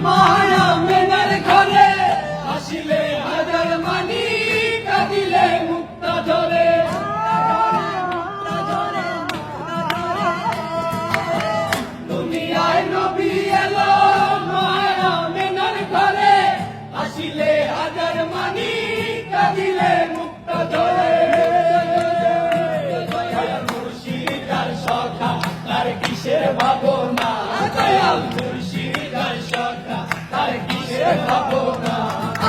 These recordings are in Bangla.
মায়া মেনার ঘরে আসিলে হাজার মানি কাঁদিলে মুক্তা ধরে দুনিয়ায় নবী এলো মায়া মেনার ঘরে আসিলে হাজার মানি কাঁদিলে মুক্তা ধরে মুর্শিদার সখা তার কিসের ভাবনা দয়াল মুর্শিদার সখা তার কিসের ভাবনা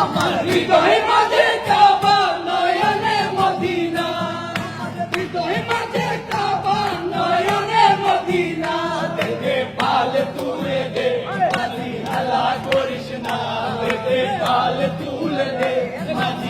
আমার হৃদয় মাঝে কাবা নয়নে মদিনা হৃদয় মাঝে কাবা নয়নে মদিনা দেখে পাল তুলে দে মাঝি হালা করিস না দেখে পাল তুলে দে মাঝি